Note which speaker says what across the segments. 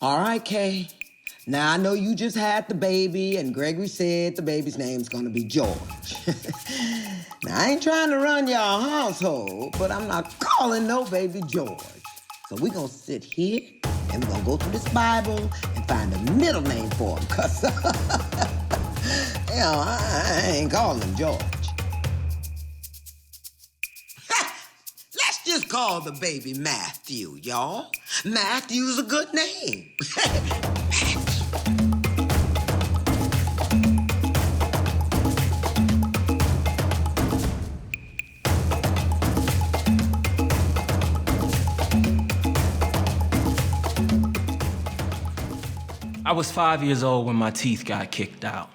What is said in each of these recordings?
Speaker 1: All right, Kay. Now, I know you just had the baby, and Gregory said the baby's name's gonna be George. Now, I ain't trying to run y'all household, but I'm not calling no baby George. So we're gonna sit here, and we're gonna go through this Bible and find a middle name for him, because, I ain't calling him George. Let's just call the baby Matthew, y'all. Matthew's a good name.
Speaker 2: I was 5 years old when my teeth got kicked out.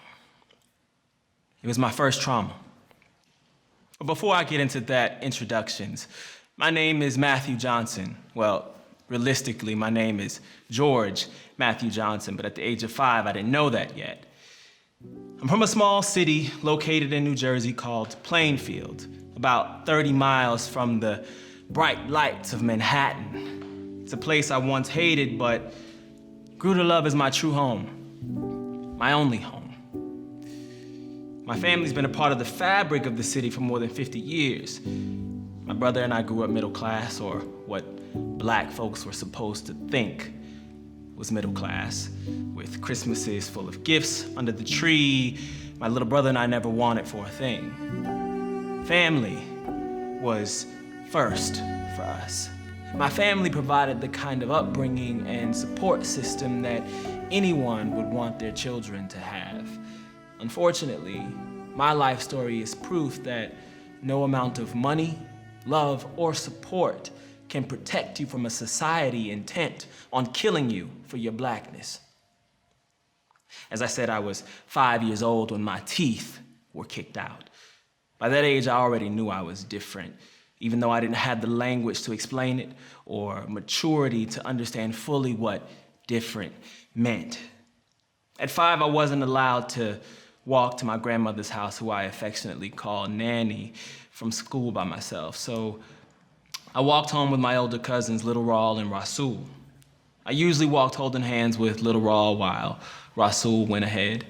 Speaker 2: It was my first trauma. But before I get into that, introductions. My name is Matthew Johnson. Well, realistically, my name is George Matthew Johnson, but at the age of 5, I didn't know that yet. I'm from a small city located in New Jersey called Plainfield, about 30 miles from the bright lights of Manhattan. It's a place I once hated, but grew to love as my true home, my only home. My family's been a part of the fabric of the city for more than 50 years. My brother and I grew up middle class, or what black folks were supposed to think was middle class, with Christmases full of gifts under the tree. My little brother and I never wanted for a thing. Family was first for us. My family provided the kind of upbringing and support system that anyone would want their children to have. Unfortunately, my life story is proof that no amount of money, love, or support can protect you from a society intent on killing you for your blackness. As I said, I was 5 years old when my teeth were kicked out. By that age, I already knew I was different, even though I didn't have the language to explain it or maturity to understand fully what different meant. At 5, I wasn't allowed to walk to my grandmother's house, who I affectionately call Nanny, from school by myself. So I walked home with my older cousins, Little Raul and Rasul. I usually walked holding hands with Little Raul while Rasul went ahead.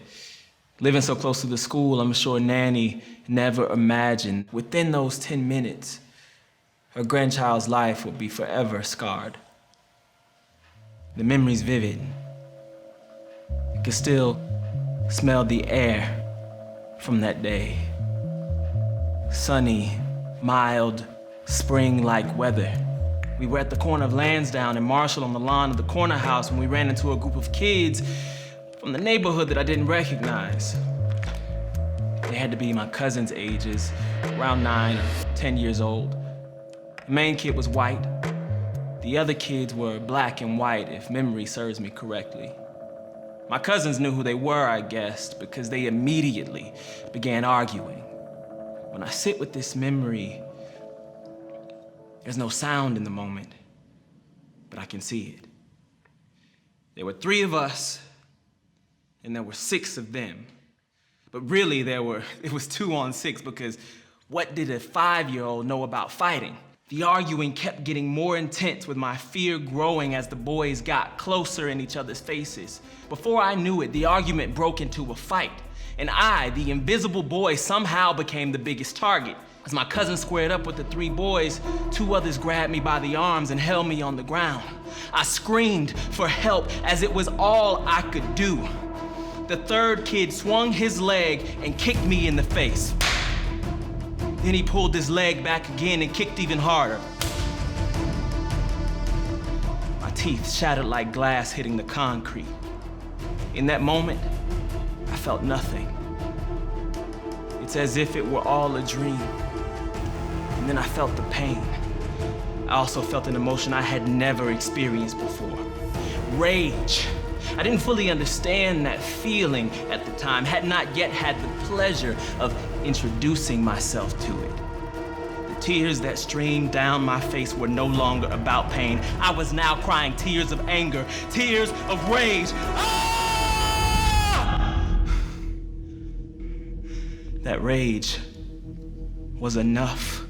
Speaker 2: Living so close to the school, I'm sure Nanny never imagined within those 10 minutes, her grandchild's life would be forever scarred. The memory's vivid. You can still smell the air from that day. Sunny, mild, spring-like weather. We were at the corner of Lansdowne and Marshall on the lawn of the corner house when we ran into a group of kids from the neighborhood that I didn't recognize. They had to be my cousins' ages, around 9 or 10 years old. The main kid was white. The other kids were black and white, if memory serves me correctly. My cousins knew who they were, I guessed, because they immediately began arguing. When I sit with this memory, there's no sound in the moment, but I can see it. There were 3 of us, and there were 6 of them. But really, it was 2 on 6, because what did a 5-year-old know about fighting? The arguing kept getting more intense, with my fear growing as the boys got closer in each other's faces. Before I knew it, the argument broke into a fight, and I, the invisible boy, somehow became the biggest target. As my cousin squared up with the 3 boys, 2 others grabbed me by the arms and held me on the ground. I screamed for help, as it was all I could do. The 3rd kid swung his leg and kicked me in the face. Then he pulled his leg back again and kicked even harder. My teeth shattered like glass hitting the concrete. In that moment, I felt nothing. It's as if it were all a dream. And then I felt the pain. I also felt an emotion I had never experienced before. Rage. I didn't fully understand that feeling at the time, had not yet had the pleasure of introducing myself to it. The tears that streamed down my face were no longer about pain. I was now crying tears of anger, tears of rage. Ah! That rage was enough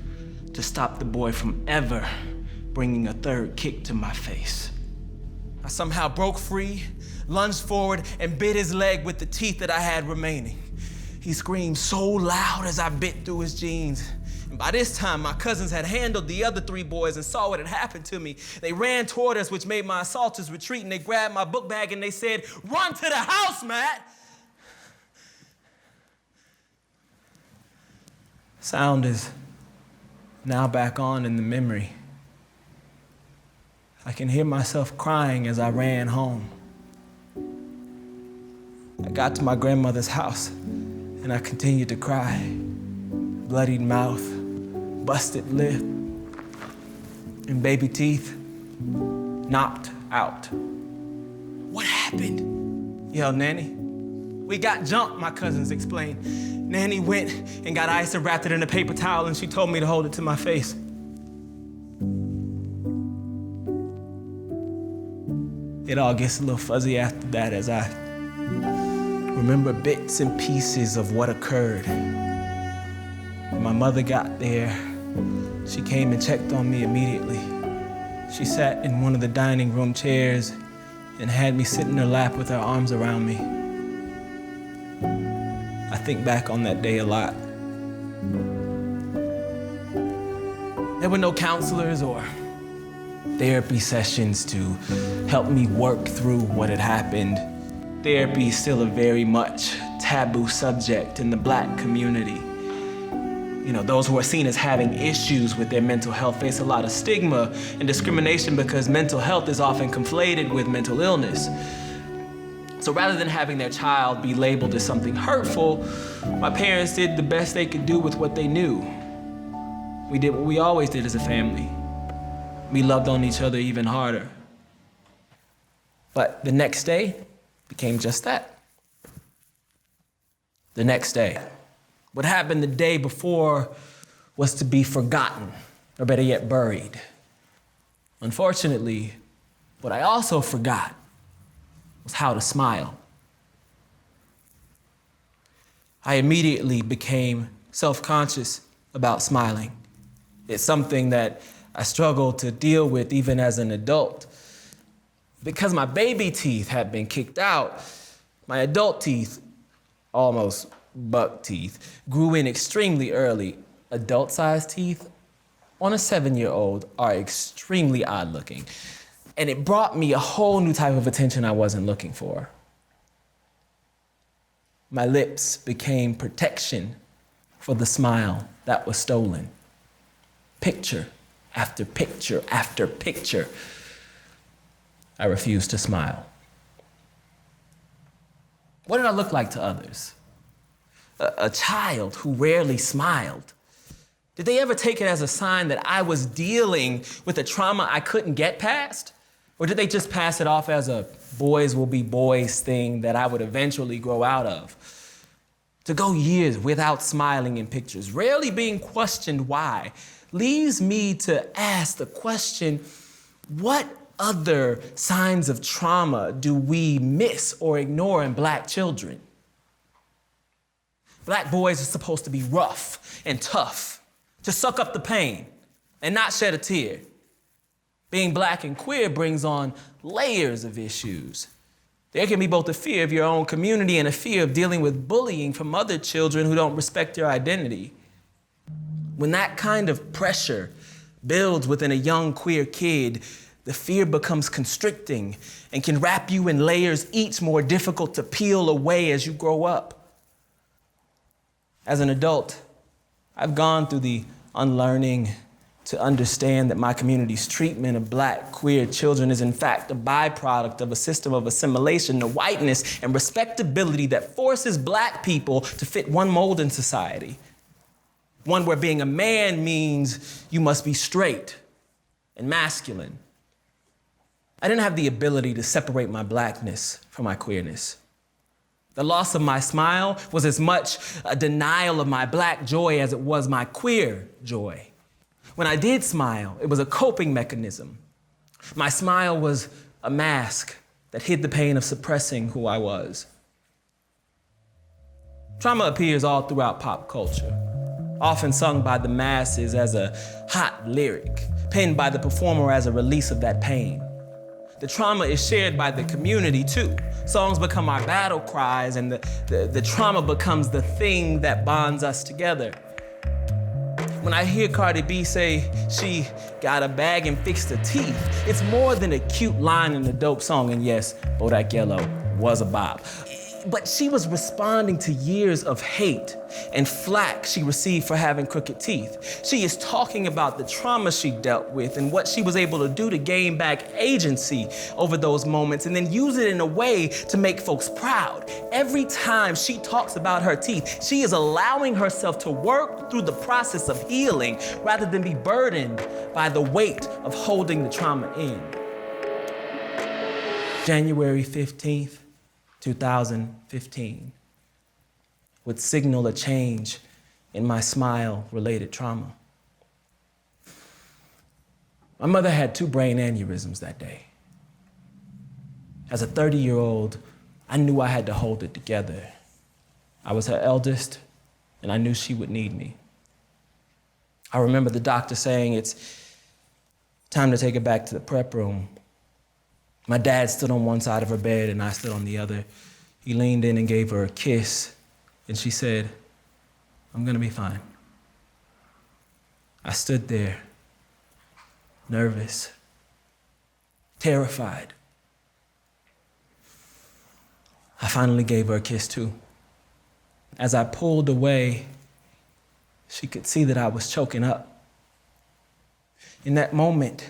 Speaker 2: to stop the boy from ever bringing a 3rd kick to my face. I somehow broke free, lunged forward, and bit his leg with the teeth that I had remaining. He screamed so loud as I bit through his jeans. And by this time, my cousins had handled the other 3 boys and saw what had happened to me. They ran toward us, which made my assaulters retreat, and they grabbed my book bag and they said, "Run to the house, Matt!" Sound is now back on in the memory. I can hear myself crying as I ran home. I got to my grandmother's house and I continued to cry. Bloodied mouth, busted lip, and baby teeth knocked out. "What happened?" yelled Nanny. "We got jumped," my cousins explained. Nanny went and got ice and wrapped it in a paper towel, and she told me to hold it to my face. It all gets a little fuzzy after that as I remember bits and pieces of what occurred. When my mother got there, she came and checked on me immediately. She sat in one of the dining room chairs and had me sit in her lap with her arms around me. I think back on that day a lot. There were no counselors or therapy sessions to help me work through what had happened. Therapy is still a very much taboo subject in the Black community. You know, those who are seen as having issues with their mental health face a lot of stigma and discrimination because mental health is often conflated with mental illness. So rather than having their child be labeled as something hurtful, my parents did the best they could do with what they knew. We did what we always did as a family. We loved on each other even harder. But the next day became just that. The next day. What happened the day before was to be forgotten, or better yet, buried. Unfortunately, what I also forgot was how to smile. I immediately became self-conscious about smiling. It's something that I struggled to deal with even as an adult. Because my baby teeth had been kicked out, my adult teeth, almost buck teeth, grew in extremely early. Adult-sized teeth on a 7-year-old are extremely odd-looking. And it brought me a whole new type of attention I wasn't looking for. My lips became protection for the smile that was stolen. Picture after picture after picture, I refused to smile. What did I look like to others? A child who rarely smiled. Did they ever take it as a sign that I was dealing with a trauma I couldn't get past? Or did they just pass it off as a boys will be boys thing that I would eventually grow out of? To go years without smiling in pictures, rarely being questioned why, leaves me to ask the question, what other signs of trauma do we miss or ignore in Black children? Black boys are supposed to be rough and tough, to suck up the pain and not shed a tear. Being Black and queer brings on layers of issues. There can be both a fear of your own community and a fear of dealing with bullying from other children who don't respect your identity. When that kind of pressure builds within a young queer kid, the fear becomes constricting and can wrap you in layers each more difficult to peel away as you grow up. As an adult, I've gone through the unlearning to understand that my community's treatment of Black queer children is in fact a byproduct of a system of assimilation to whiteness and respectability that forces Black people to fit one mold in society. One where being a man means you must be straight and masculine. I didn't have the ability to separate my Blackness from my queerness. The loss of my smile was as much a denial of my Black joy as it was my queer joy. When I did smile, it was a coping mechanism. My smile was a mask that hid the pain of suppressing who I was. Trauma appears all throughout pop culture, often sung by the masses as a hot lyric, penned by the performer as a release of that pain. the trauma is shared by the community too. Songs become our battle cries, and the trauma becomes the thing that bonds us together. When I hear Cardi B say she got a bag and fixed her teeth, it's more than a cute line in a dope song, and yes, Bodak Yellow was a bop. But she was responding to years of hate and flack she received for having crooked teeth. She is talking about the trauma she dealt with and what she was able to do to gain back agency over those moments and then use it in a way to make folks proud. Every time she talks about her teeth, she is allowing herself to work through the process of healing rather than be burdened by the weight of holding the trauma in. January 15th, 2015 would signal a change in my smile-related trauma. My mother had 2 brain aneurysms that day. As a 30-year-old, I knew I had to hold it together. I was her eldest, and I knew she would need me. I remember the doctor saying, "It's time to take her back to the prep room." My dad stood on one side of her bed and I stood on the other. He leaned in and gave her a kiss, and she said, "I'm gonna be fine." I stood there, nervous, terrified. I finally gave her a kiss too. As I pulled away, she could see that I was choking up. In that moment,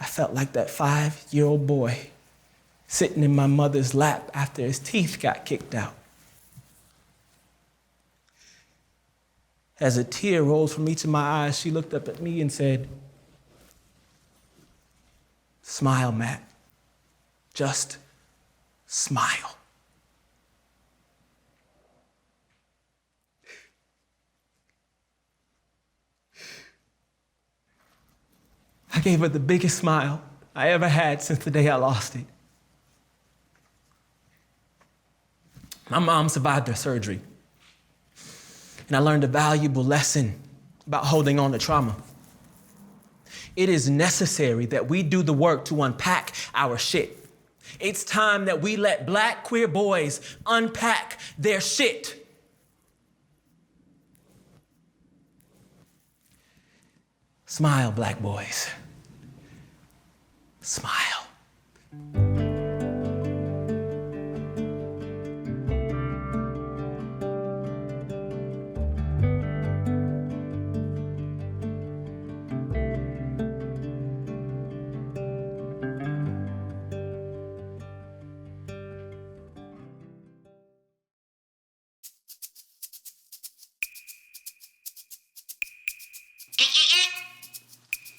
Speaker 2: I felt like that 5-year-old boy sitting in my mother's lap after his teeth got kicked out. As a tear rolled from each of my eyes, she looked up at me and said, "Smile, Matt. Just smile." I gave her the biggest smile I ever had since the day I lost it. My mom survived her surgery, and I learned a valuable lesson about holding on to trauma. It is necessary that we do the work to unpack our shit. It's time that we let Black queer boys unpack their shit. Smile, Black boys. Smile.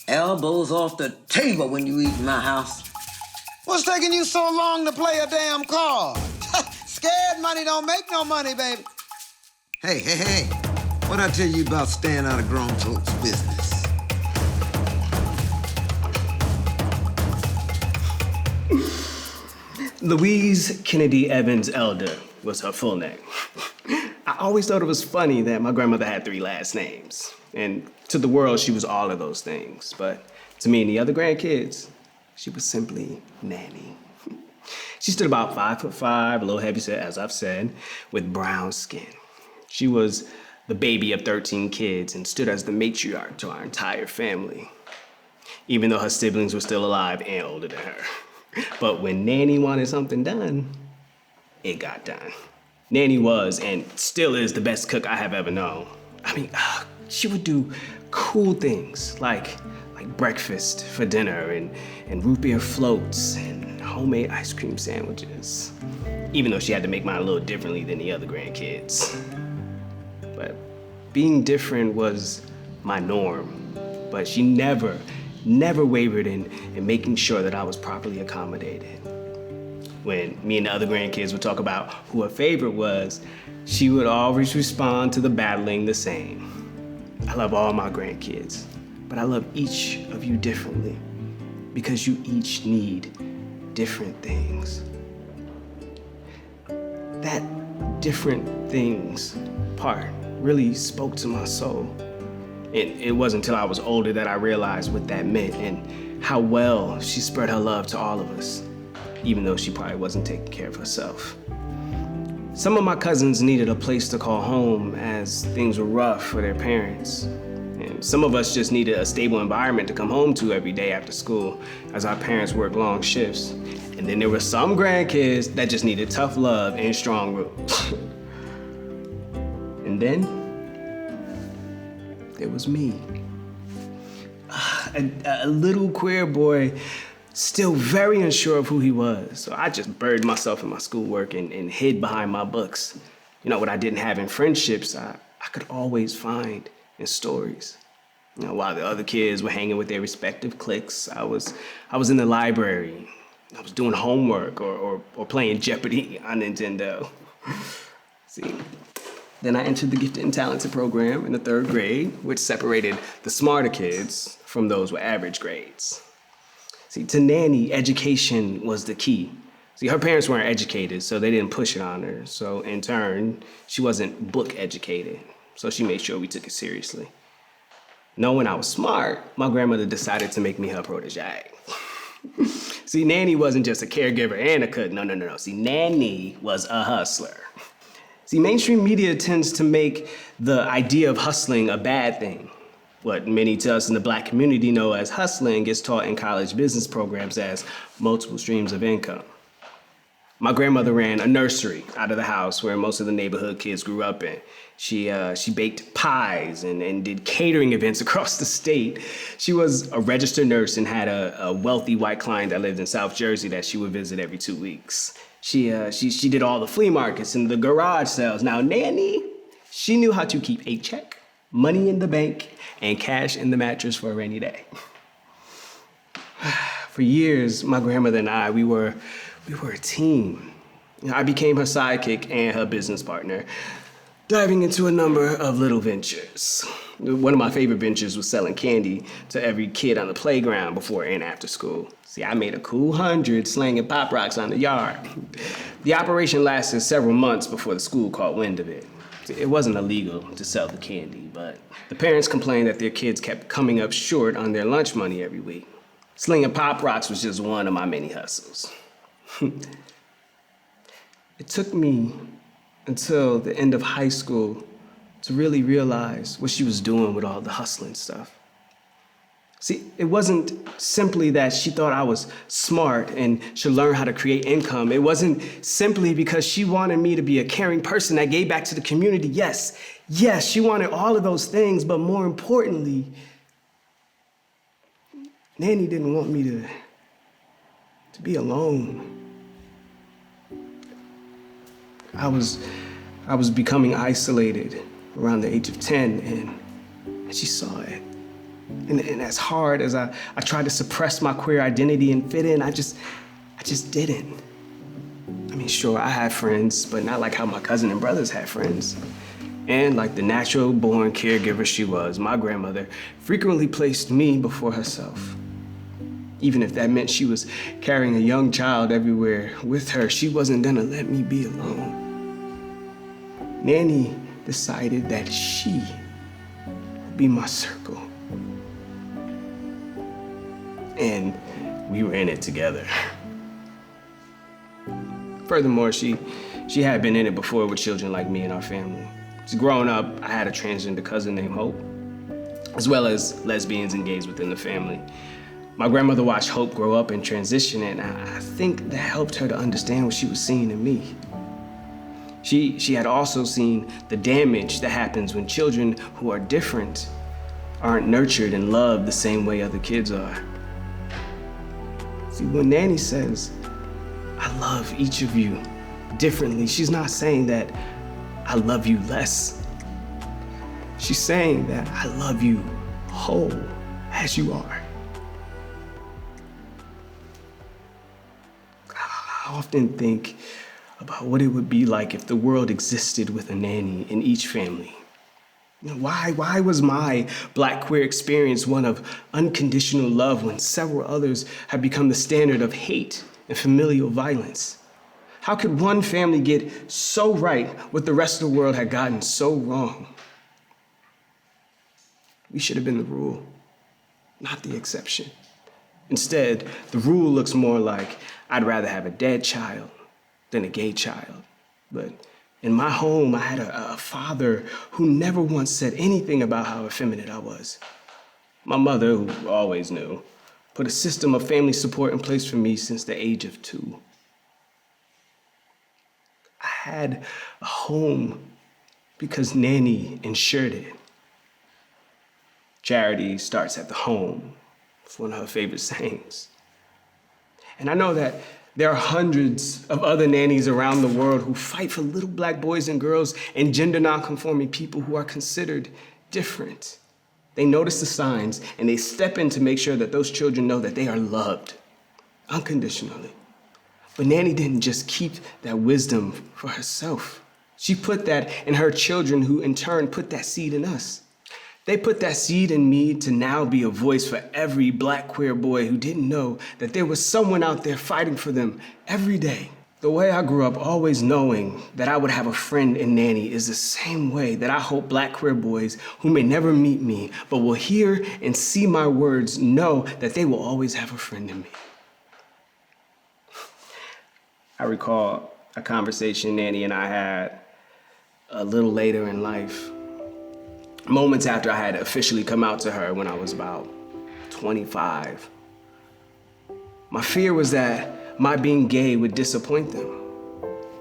Speaker 1: Elbows off the table when you eat in my house. What's taking you so long to play a damn card? Scared money don't make no money, baby. Hey. What'd I tell you about staying out of grown folks' business?
Speaker 3: Louise Kennedy Evans Elder was her full name. I always thought it was funny that my grandmother had 3 last names. And to the world, she was all of those things. But to me and the other grandkids, she was simply Nanny. She stood about 5'5", a little heavyset, as I've said, with brown skin. She was the baby of 13 kids and stood as the matriarch to our entire family, even though her siblings were still alive and older than her. But when Nanny wanted something done, it got done. Nanny was and still is the best cook I have ever known. I mean, she would do cool things like breakfast for dinner and root beer floats and homemade ice cream sandwiches, even though she had to make mine a little differently than the other grandkids. But being different was my norm, but she never wavered in making sure that I was properly accommodated. When me and the other grandkids would talk about who her favorite was, she would always respond to the battling the same. I love all my grandkids, but I love each of you differently because you each need different things. That different things part really spoke to my soul. It wasn't until I was older that I realized what that meant and how well she spread her love to all of us, even though she probably wasn't taking care of herself. Some of my cousins needed a place to call home as things were rough for their parents. And some of us just needed a stable environment to come home to every day after school as our parents worked long shifts. And then there were some grandkids that just needed tough love and strong rules. And then there was me. A little queer boy, still very unsure of who he was. So I just buried myself in my schoolwork and hid behind my books. You know, what I didn't have in friendships, I could always find in stories. You know, while the other kids were hanging with their respective cliques, I was in the library. I was doing homework or playing Jeopardy on Nintendo. See, then I entered the Gifted and Talented program in the 3rd grade, which separated the smarter kids from those with average grades. See, to Nanny, education was the key. See, her parents weren't educated, so they didn't push it on her. So in turn, she wasn't book educated, so she made sure we took it seriously. Knowing I was smart, my grandmother decided to make me her protege. See, Nanny wasn't just a caregiver and a cook. No. See, Nanny was a hustler. See, mainstream media tends to make the idea of hustling a bad thing. What many to us in the Black community know as hustling gets taught in college business programs as multiple streams of income. My grandmother ran a nursery out of the house where most of the neighborhood kids grew up in. She baked pies and did catering events across the state. She was a registered nurse and had a wealthy white client that lived in South Jersey that she would visit every 2 weeks. She did all the flea markets and the garage sales. Now, Nanny, she knew how to keep a check, money in the bank, and cash in the mattress for a rainy day. For years, my grandmother and I, we were a team. I became her sidekick and her business partner, diving into a number of little ventures. One of my favorite ventures was selling candy to every kid on the playground before and after school. See, I made a cool 100 slanging Pop Rocks on the yard. The operation lasted several months before the school caught wind of it. It wasn't illegal to sell the candy, but the parents complained that their kids kept coming up short on their lunch money every week. Slinging Pop Rocks was just one of my many hustles. It took me until the end of high school to really realize what she was doing with all the hustling stuff. See, it wasn't simply that she thought I was smart and should learn how to create income. It wasn't simply because she wanted me to be a caring person that gave back to the community. Yes, she wanted all of those things, but more importantly, Nanny didn't want me to be alone. I was becoming isolated around the age of 10, and she saw it. And as hard as I tried to suppress my queer identity and fit in, I just didn't. I mean, sure, I had friends, but not like how my cousin and brothers had friends. And like the natural-born caregiver she was, my grandmother frequently placed me before herself. Even if that meant she was carrying a young child everywhere with her, she wasn't gonna let me be alone. Nanny decided that she would be my circle. And we were in it together. Furthermore, she had been in it before with children like me and our family. So growing up, I had a transgender cousin named Hope, as well as lesbians and gays within the family. My grandmother watched Hope grow up and transition, and I think that helped her to understand what she was seeing in me. She had also seen the damage that happens when children who are different aren't nurtured and loved the same way other kids are. See, when Nanny says, I love each of you differently, she's not saying that I love you less. She's saying that I love you whole as you are. I often think about what it would be like if the world existed with a nanny in each family. You know, why was my Black queer experience one of unconditional love when several others have become the standard of hate and familial violence? How could one family get so right what the rest of the world had gotten so wrong? we should have been the rule, not the exception. Instead, the rule looks more like I'd rather have a dead child than a gay child. But in my home, I had a father who never once said anything about how effeminate I was. My mother, who always knew, put a system of family support in place for me since the age of 2. I had a home because Nanny ensured it. Charity starts at the home. It's one of her favorite sayings. And I know that there are hundreds of other nannies around the world who fight for little black boys and girls and gender nonconforming people who are considered different. They notice the signs and they step in to make sure that those children know that they are loved unconditionally. But Nanny didn't just keep that wisdom for herself. She put that in her children, who in turn put that seed in us. They put that seed in me to now be a voice for every black queer boy who didn't know that there was someone out there fighting for them every day. The way I grew up always knowing that I would have a friend in Nanny is the same way that I hope black queer boys who may never meet me but will hear and see my words know that they will always have a friend in me. I recall a conversation Nanny and I had a little later in life, moments after I had officially come out to her when I was about 25. My fear was that my being gay would disappoint them,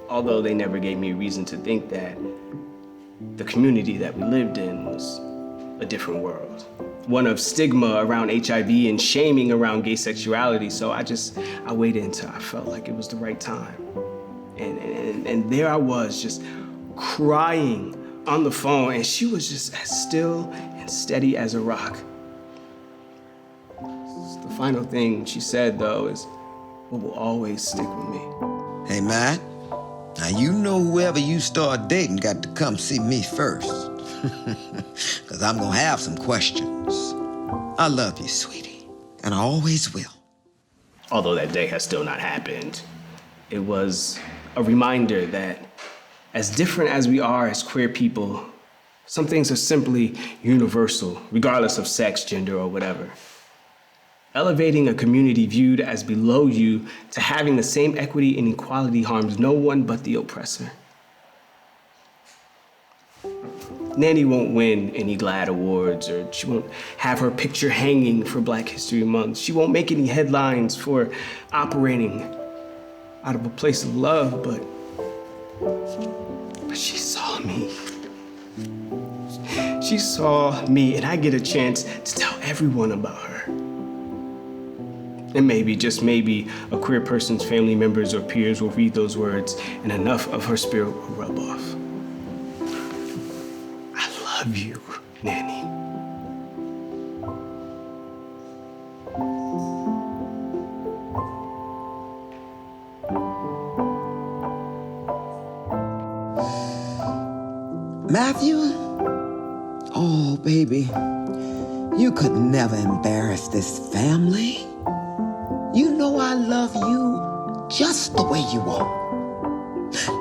Speaker 3: although they never gave me reason to think that the community that we lived in was a different world, one of stigma around HIV and shaming around gay sexuality. So I waited until I felt like it was the right time. And there I was, just crying on the phone, and she was just as still and steady as a rock. The final thing she said, though, is what will always stick with me.
Speaker 1: Hey, Matt, now you know whoever you start dating got to come see me first. Because I'm going to have some questions. I love you, sweetie, and I always will.
Speaker 3: Although that day has still not happened, it was a reminder that as different as we are as queer people, some things are simply universal, regardless of sex, gender, or whatever. Elevating a community viewed as below you to having the same equity and equality harms no one but the oppressor. Nanny won't win any GLAAD Awards, or she won't have her picture hanging for Black History Month. She won't make any headlines for operating out of a place of love, but she saw me. She saw me, and I get a chance to tell everyone about her. And maybe, just maybe, a queer person's family members or peers will read those words and enough of her spirit will rub off. I love you, Nanny.
Speaker 1: Matthew? Oh, baby, you could never embarrass this family. You know I love you just the way you are.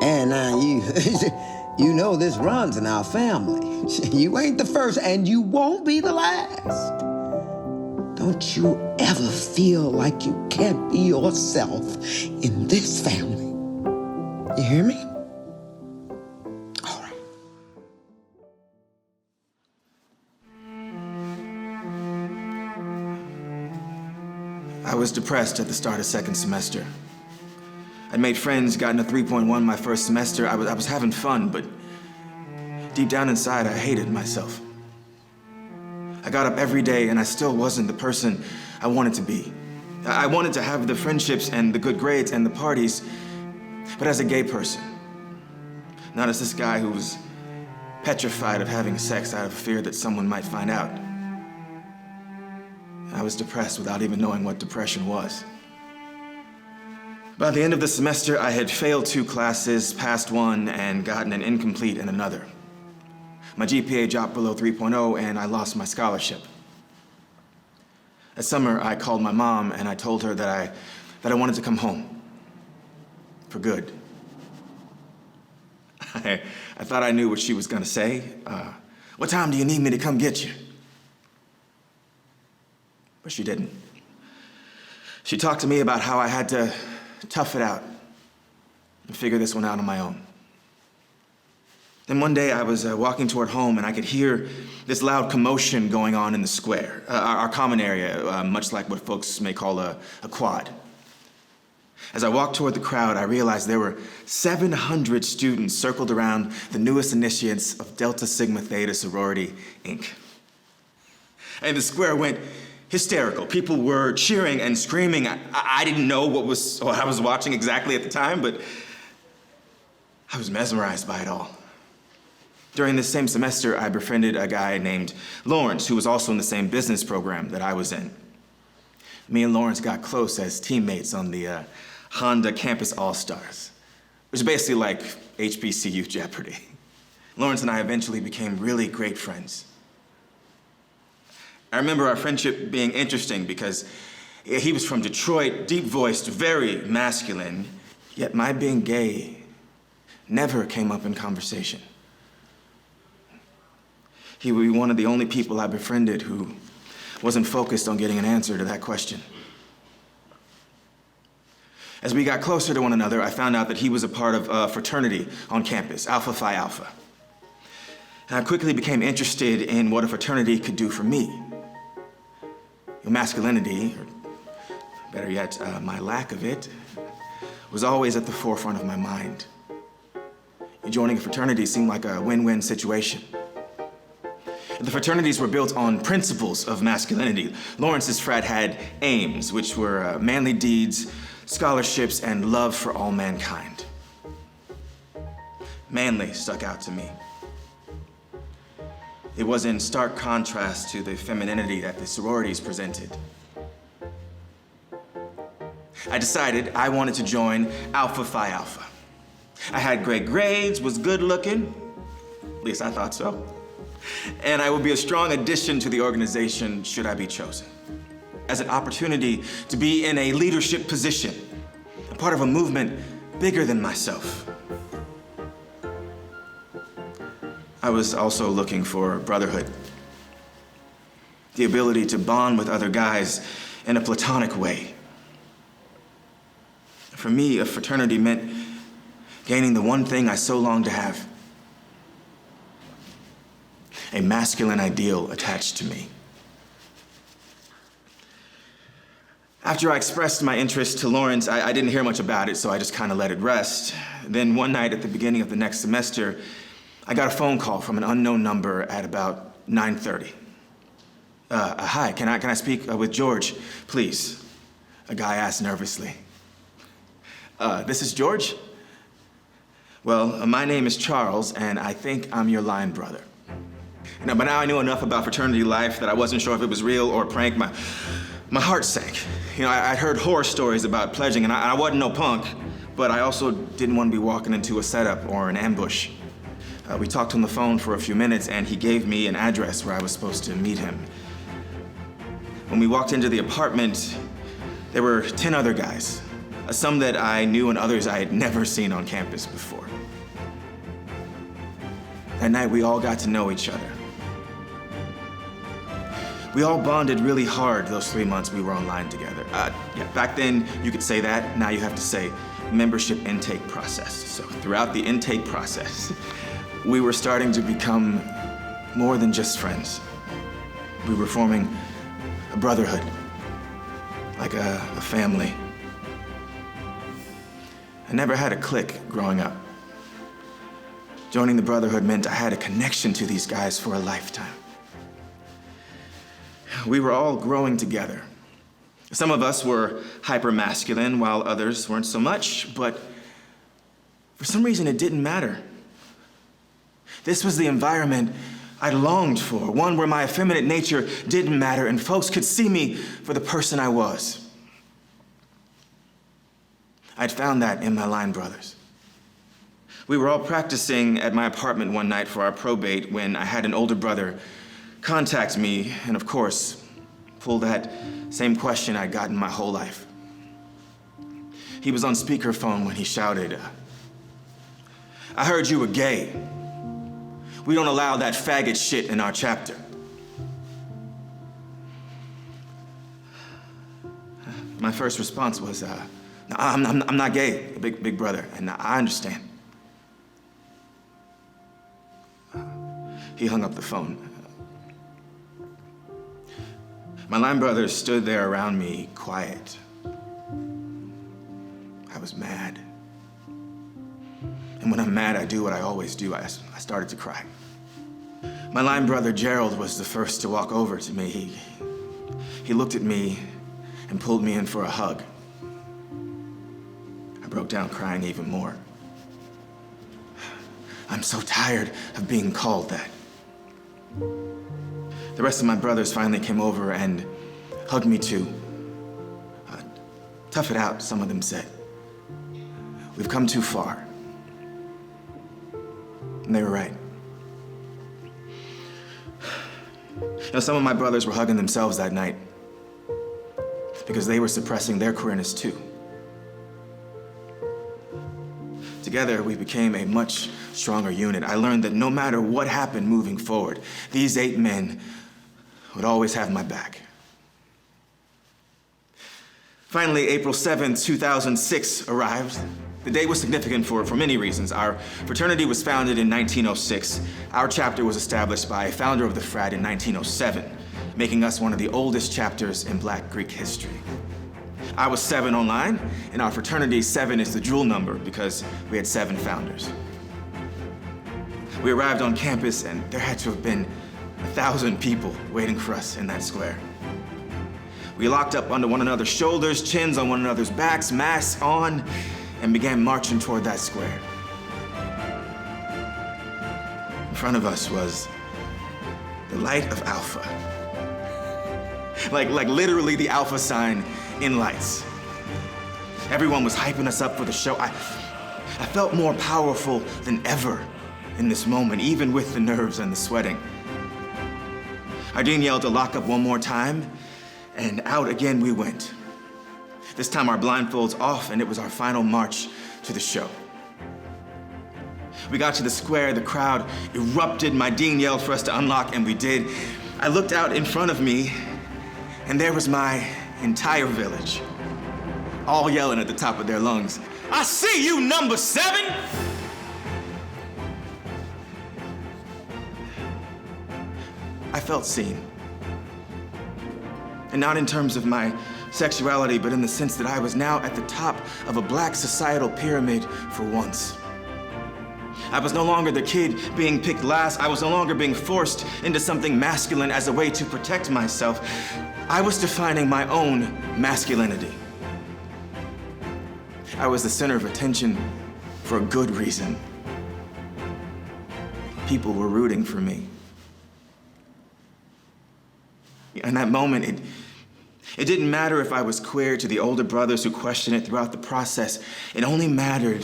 Speaker 1: And you know this runs in our family. You ain't the first, and you won't be the last. Don't you ever feel like you can't be yourself in this family. You hear me? All right.
Speaker 4: I was depressed at the start of second semester. I'd made friends, gotten a 3.1 my first semester. I was having fun, but deep down inside, I hated myself. I got up every day and I still wasn't the person I wanted to be. I wanted to have the friendships and the good grades and the parties, but as a gay person, not as this guy who was petrified of having sex out of fear that someone might find out. I was depressed without even knowing what depression was. By the end of the semester, I had failed 2 classes, passed 1, and gotten an incomplete in another. My GPA dropped below 3.0, and I lost my scholarship. That summer, I called my mom, and I told her that I wanted to come home. For good. I thought I knew what she was gonna say. What time do you need me to come get you? but she didn't. She talked to me about how I had to tough it out and figure this one out on my own. Then one day I was walking toward home and I could hear this loud commotion going on in the square, our common area, much like what folks may call a quad. As I walked toward the crowd, I realized there were 700 students circled around the newest initiates of Delta Sigma Theta Sorority, Inc. And the square went hysterical. People were cheering and screaming. I didn't know what I was watching exactly at the time, but I was mesmerized by it all. During this same semester, I befriended a guy named Lawrence, who was also in the same business program that I was in. Me and Lawrence got close as teammates on the Honda Campus All-Stars, which is basically like HBCU Jeopardy. Lawrence and I eventually became really great friends. I remember our friendship being interesting because he was from Detroit, deep-voiced, very masculine, yet my being gay never came up in conversation. He would be one of the only people I befriended who wasn't focused on getting an answer to that question. As we got closer to one another, I found out that he was a part of a fraternity on campus, Alpha Phi Alpha. And I quickly became interested in what a fraternity could do for me. Masculinity, or better yet, my lack of it, was always at the forefront of my mind. Joining a fraternity seemed like a win-win situation. The fraternities were built on principles of masculinity. Lawrence's frat had aims, which were manly deeds, scholarships, and love for all mankind. Manly stuck out to me. It was in stark contrast to the femininity that the sororities presented. I decided I wanted to join Alpha Phi Alpha. I had great grades, was good looking, at least I thought so. And I would be a strong addition to the organization should I be chosen. As an opportunity to be in a leadership position, a part of a movement bigger than myself. I was also looking for brotherhood. The ability to bond with other guys in a platonic way. For me, a fraternity meant gaining the one thing I so longed to have. A masculine ideal attached to me. After I expressed my interest to Lawrence, I didn't hear much about it, so I just kind of let it rest. Then one night at the beginning of the next semester, I got a phone call from an unknown number at about 9:30. Hi, can I speak with George, please? A guy asked nervously. This is George? Well, my name is Charles, and I think I'm your line brother. But now I knew enough about fraternity life that I wasn't sure if it was real or a prank. My heart sank. I'd heard horror stories about pledging, and I wasn't no punk, but I also didn't want to be walking into a setup or an ambush. We talked on the phone for a few minutes, and he gave me an address where I was supposed to meet him. When we walked into the apartment, there were 10 other guys, some that I knew and others I had never seen on campus before. That night, we all got to know each other. We all bonded really hard those 3 months we were online together. Back then, you could say that. Now you have to say membership intake process. So throughout the intake process, we were starting to become more than just friends. We were forming a brotherhood, like a family. I never had a clique growing up. Joining the brotherhood meant I had a connection to these guys for a lifetime. We were all growing together. Some of us were hyper-masculine, while others weren't so much, but for some reason it didn't matter. This was the environment I longed for, one where my effeminate nature didn't matter and folks could see me for the person I was. I'd found that in my line brothers. We were all practicing at my apartment one night for our probate when I had an older brother contact me and, of course, pull that same question I'd gotten my whole life. He was on speakerphone when he shouted, "I heard you were gay. We don't allow that faggot shit in our chapter." My first response was, no, I'm not gay, big brother, and I understand. He hung up the phone. My line brothers stood there around me, quiet. I was mad. And when I'm mad, I do what I always do. I started to cry. My line brother, Gerald, was the first to walk over to me. He looked at me and pulled me in for a hug. I broke down crying even more. I'm so tired of being called that. The rest of my brothers finally came over and hugged me too. Tough it out, some of them said. We've come too far. And they were right. You know, some of my brothers were hugging themselves that night because they were suppressing their queerness too. Together, we became a much stronger unit. I learned that no matter what happened moving forward, these 8 men would always have my back. Finally, April 7th, 2006 arrived. The day was significant for many reasons. Our fraternity was founded in 1906. Our chapter was established by a founder of the frat in 1907, making us one of the oldest chapters in Black Greek history. I was 7 online, and our fraternity 7 is the jewel number because we had 7 founders. We arrived on campus, and there had to have been 1,000 people waiting for us in that square. We locked up under one another's shoulders, chins on one another's backs, masks on, and began marching toward that square. In front of us was the light of Alpha. Like literally the Alpha sign in lights. Everyone was hyping us up for the show. I felt more powerful than ever in this moment, even with the nerves and the sweating. Our dean yelled to lock up one more time, and out again we went. This time our blindfolds off, and it was our final march to the show. We got to the square, the crowd erupted, my dean yelled for us to unlock, and we did. I looked out in front of me, and there was my entire village, all yelling at the top of their lungs, "I see you, number 7! I felt seen. And not in terms of my sexuality, but in the sense that I was now at the top of a Black societal pyramid for once. I was no longer the kid being picked last. I was no longer being forced into something masculine as a way to protect myself. I was defining my own masculinity. I was the center of attention for a good reason. People were rooting for me. In that moment, it didn't matter if I was queer to the older brothers who questioned it throughout the process. It only mattered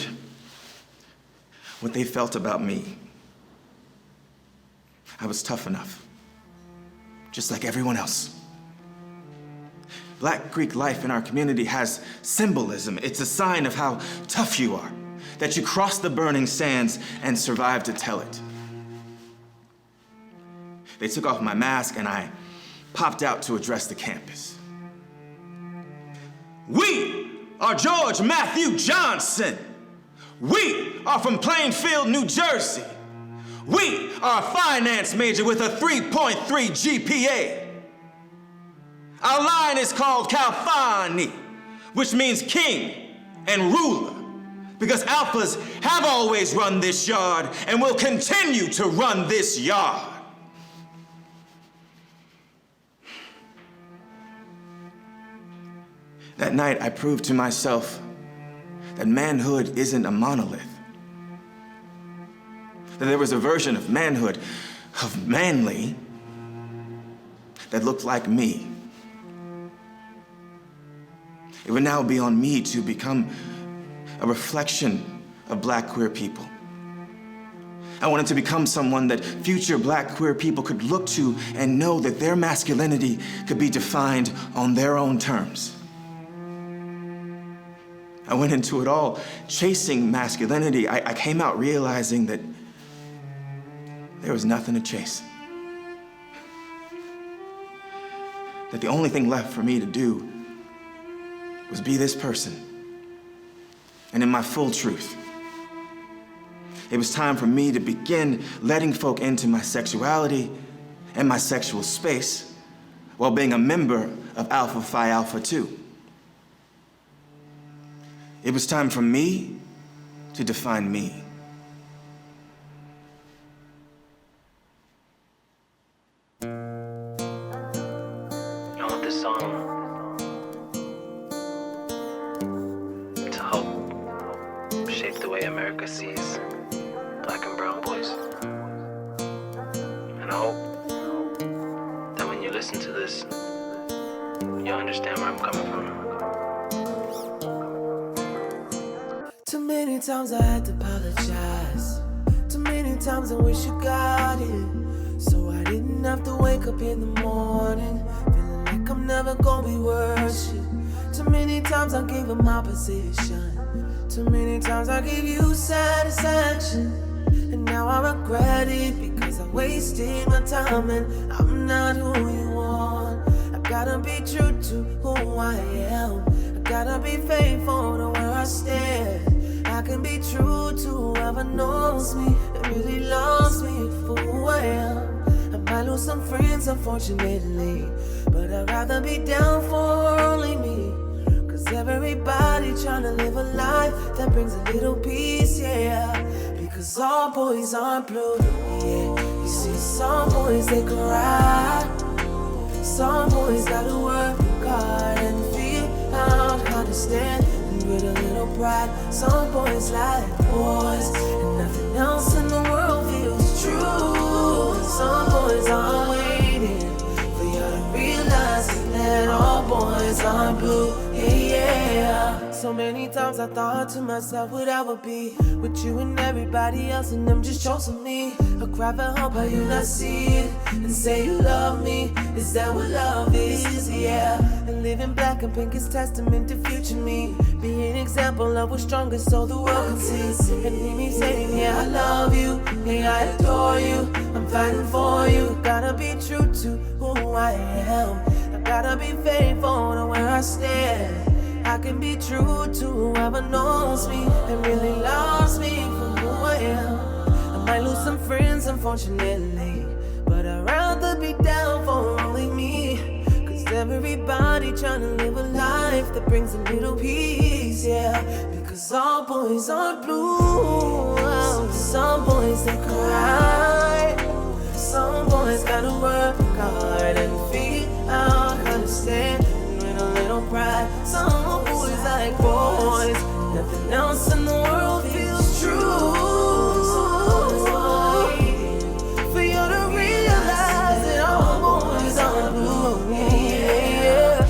Speaker 4: what they felt about me. I was tough enough, just like everyone else. Black Greek life in our community has symbolism. It's a sign of how tough you are, that you crossed the burning sands and survived to tell it. They took off my mask and I popped out to address the campus. We are George Matthew Johnson. We are from Plainfield, New Jersey. We are a finance major with a 3.3 GPA. Our line is called Kalfani, which means king and ruler, because alphas have always run this yard and will continue to run this yard. That night, I proved to myself that manhood isn't a monolith. That there was a version of manhood, of manly, that looked like me. It would now be on me to become a reflection of Black queer people. I wanted to become someone that future Black queer people could look to and know that their masculinity could be defined on their own terms. I went into it all chasing masculinity. I came out realizing that there was nothing to chase. That the only thing left for me to do was be this person, and in my full truth. It was time for me to begin letting folk into my sexuality and my sexual space while being a member of Alpha Phi Alpha 2. It was time for me to define me.
Speaker 3: I want this song to help shape the way America sees Black and brown boys. And I hope that when you listen to this, you understand where I'm coming from.
Speaker 5: Too many times I had to apologize. Too many times I wish you got it, so I didn't have to wake up in the morning feeling like I'm never gonna be worshipped. Too many times I gave up my position. Too many times I gave you satisfaction, and now I regret it because I wasted my time and I'm not who you want. I gotta be true to who I am. I gotta be faithful to where I stand. I can be true to whoever knows me and really loves me for who I am. I might lose some friends, unfortunately, but I'd rather be down for only me. Cause everybody trying to live a life that brings a little peace, yeah. Because all boys aren't blue, yeah. You see, some boys they cry. Some boys gotta work hard and feel out how to stand and with a little pride. Some boys like boys and nothing else in the world feels true. Some boys are waiting for you to realize that all boys are blue, yeah. So many times I thought to myself what I would be with you and everybody else, and them just chosen me. I cry for help, how you not see it and say you love me. Is that what love is? Yeah. And living black and pink is testament to future me. Be an example of what's strongest so the world can see. And hear me saying, yeah, I love you, yeah, I adore you. I'm fighting for you. Gotta be true to who I am. I gotta be faithful to where I stand. I can be true to whoever knows me and really loves me for who I am. I might lose some friends, unfortunately, but I'd rather be down for only me. Cause everybody trying to live a life that brings a little peace, yeah. Because all boys aren't blue. Some boys they cry. Some boys gotta work hard and feel out how to stand with a little pride. Some boys like boys, nothing else in the world feels true. For you to realize that all boys are blue, yeah.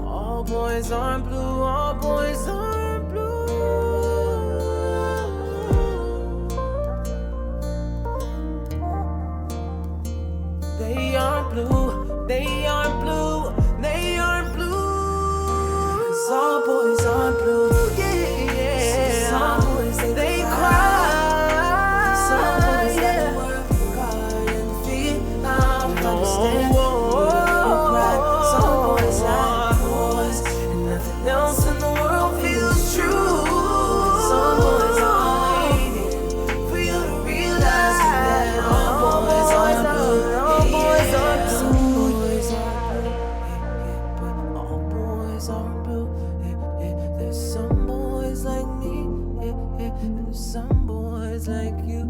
Speaker 5: All boys aren't blue, all boys aren't blue. They aren't blue, they aren't blue, they aren't blue. Cause all boys aren't blue, yeah. Some boys they cry. Some boys they work hard and feel out how to stand. Some boys like boys and nothing else in the world feels true. Some boys are waiting for you to realize that all boys are blue. All boys are blue. Some boys are blue, yeah, but all boys are blue, yeah. There's some boys like me, yeah. And some boys like you.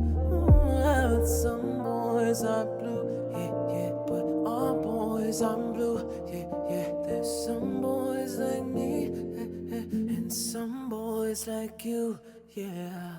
Speaker 5: Some boys are blue, yeah, but all boys are blue, yeah. There's some boys like me, and some boys like you, yeah.